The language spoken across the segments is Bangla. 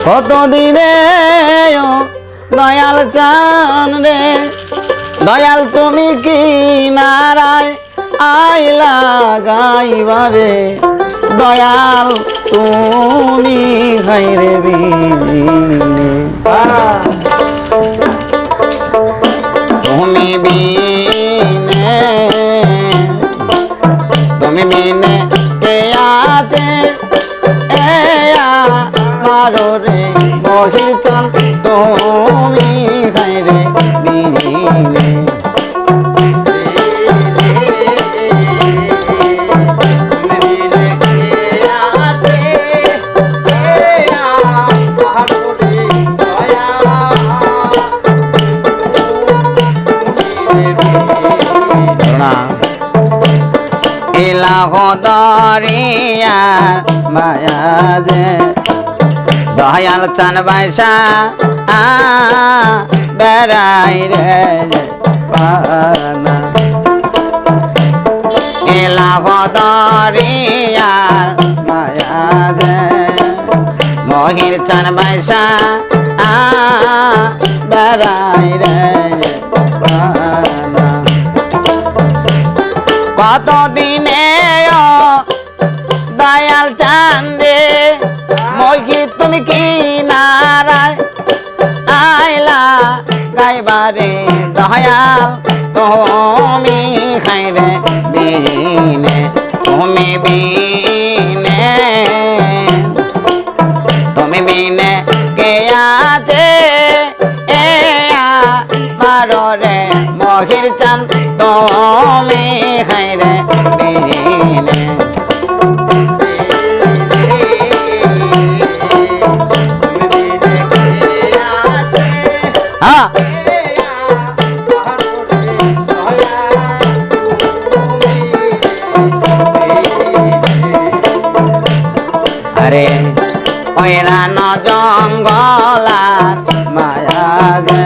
কতদিনে দয়াল চান রে দয়াল তুমি কি নারায় আইলা গাইবারে দয়াল তুমি হাইরে বিনে তুমি বিনে কে আছে মারো রে মহির চান তুমি হাইরে বিনে দরিয়ার মায়া যে দয়াল চান বাইসা বেড়াই রে পানা এলাহ দরিয়ার মায়া যে মহির চান বাইসা বেড়াই রে পানা কতদিনে দয়াল চান্দে মহির তুমি কি নারায় আইলা গাইবারে দয়াল তুমি খাইরে বিনে তুমি বিনে কে আছে মারো রে মহির চান তুমি খাইরে বিনে আরে ওইরান জঙ্গলার মায়া যে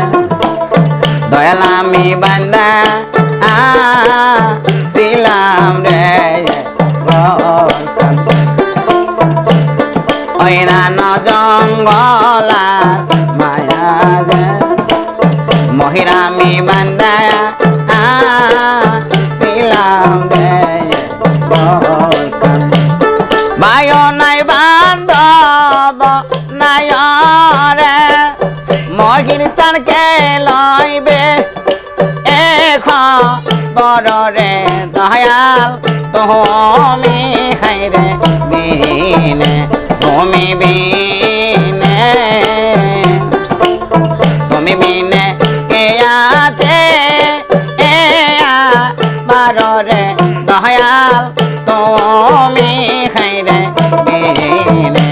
দয়াল আমি বান্দা ছিলাম রে ওইরান জঙ্গলার মায়া যে মহির আমি বান্দা ছিলাম রে বায়ো নাই বান্ধব নাই রে মহির চানকে লইবে এখন বড় রে দয়াল তুমি খাইরে বিনে তুমি বিনে কে আছে মারো রে দয়াল তুমি খাইরে বিনে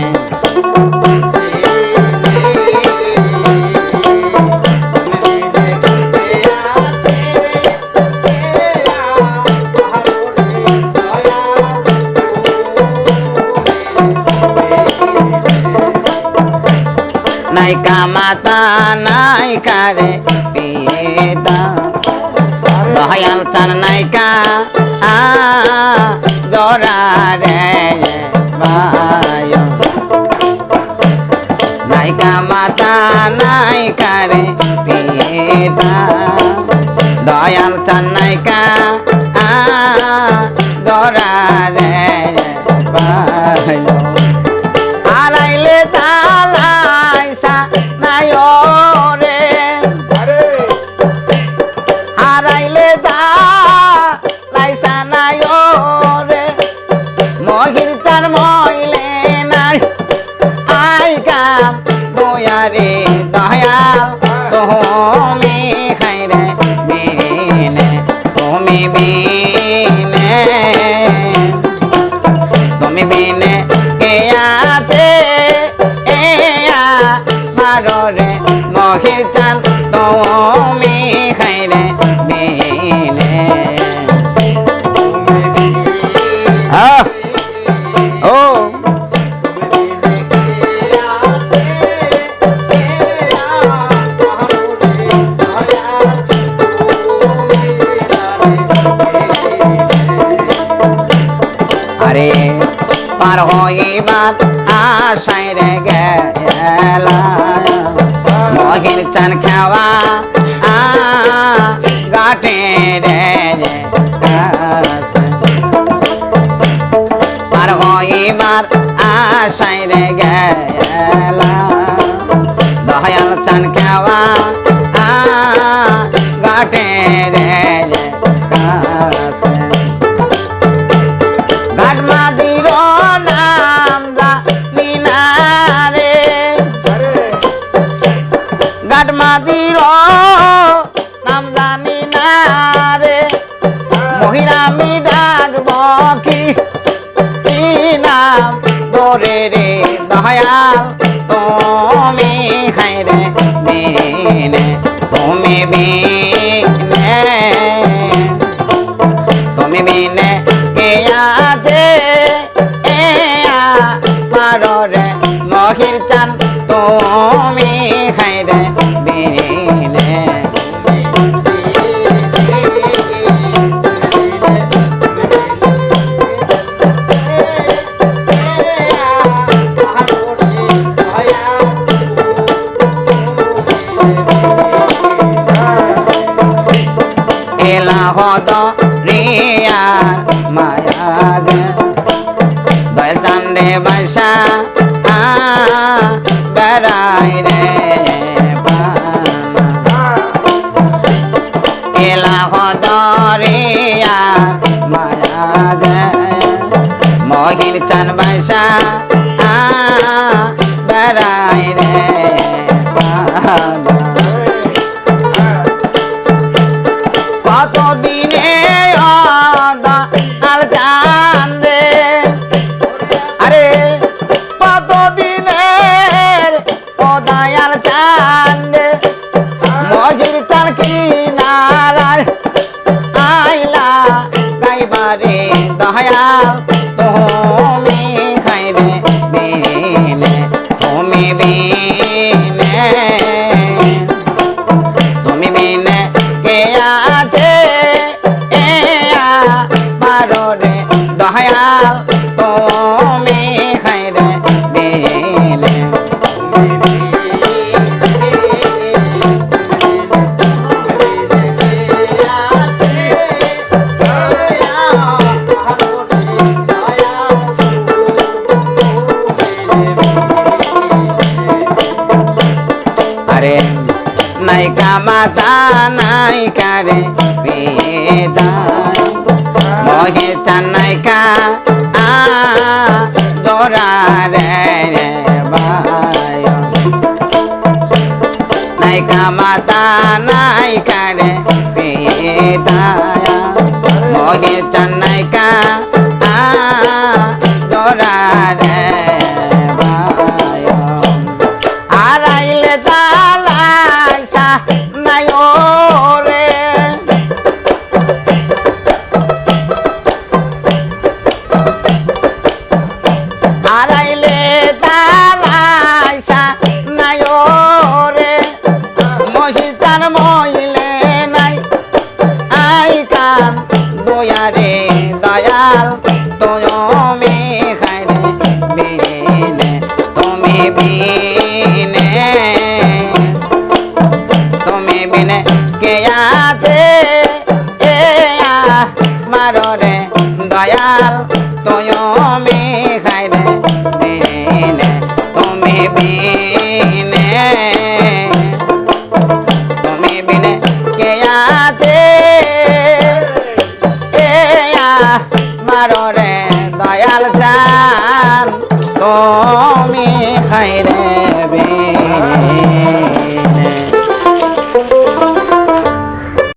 নাইকা মাতা নাইকা রে পিতা দয়াল চান নাইকা জোড়া রে ভাই নাইকা মাতা নাইকা রে পিতা দয়াল চান নাইকা জোড়া রে ভাই আড়াইলে তালাইসা নাই রে হারাইলে তালাইসা নাই রে মহির চান মইলে নাই আই কাম দয়ারে দয়াল তুমি খাইরে বিনে তুমি বিনে কে আছে মারো রে মহির চান তুমি খাইরে বিনে ও আরে পার হইবার আশায় রে গেল চান খাওয়া গাটে রে পার হইবার আশাই রে গেলা দয়াল চান খাওয়া গাটে রে ঘাট মাদির নাম জানি না রে ঘাট মাদির নাম জানি না রে মহিরামি ডাকব কি নাম তোরে রে দয়াল তুমি খাই রে বিনে তুমি বিনে তুমি বিনে কে আছে মারো রে মহির চান তুমি খাই রে বিনে হদ রিয়া মায়া দে দয়াল চান্দে বৈশা বেড়াই রে এলা হদ রিয়া মায়া দে মহির চান বৈশা বেড়াই রে কতদিনে আল চান্দে আরে কতদিনের ও দয়াল চান্দে মহির চান কি নারায় আইলা গাইবারে দয়াল তুমি খাইরে বিনে তুমি বিনে তুমি বিনে কে আছে মারো রে দয়াল তুমি খাইরে বিনে আরে নাইকা মাতা নাইকা রে পিতা মহে চান নাইকা জোরা রে বায় নাইকা মাতা নাইকা রে পিতা মহে চান নাইকা জোরা রে বায় আরাইলে তালাইসা নাই রে আরাইলে তালাইসা নাই রে মহিতান মহিলে নাই আই কান দয়া রে দয়াল তুমি খাইরে বিনে তুমি বিনে তুমি বিনে কে আছে মারো রে দয়াল তুমি খাইরে বিনে তুমি বিনে তুমি বিনে কে আছে মারো রে দয়াল চান তুমি খাইরে বিনে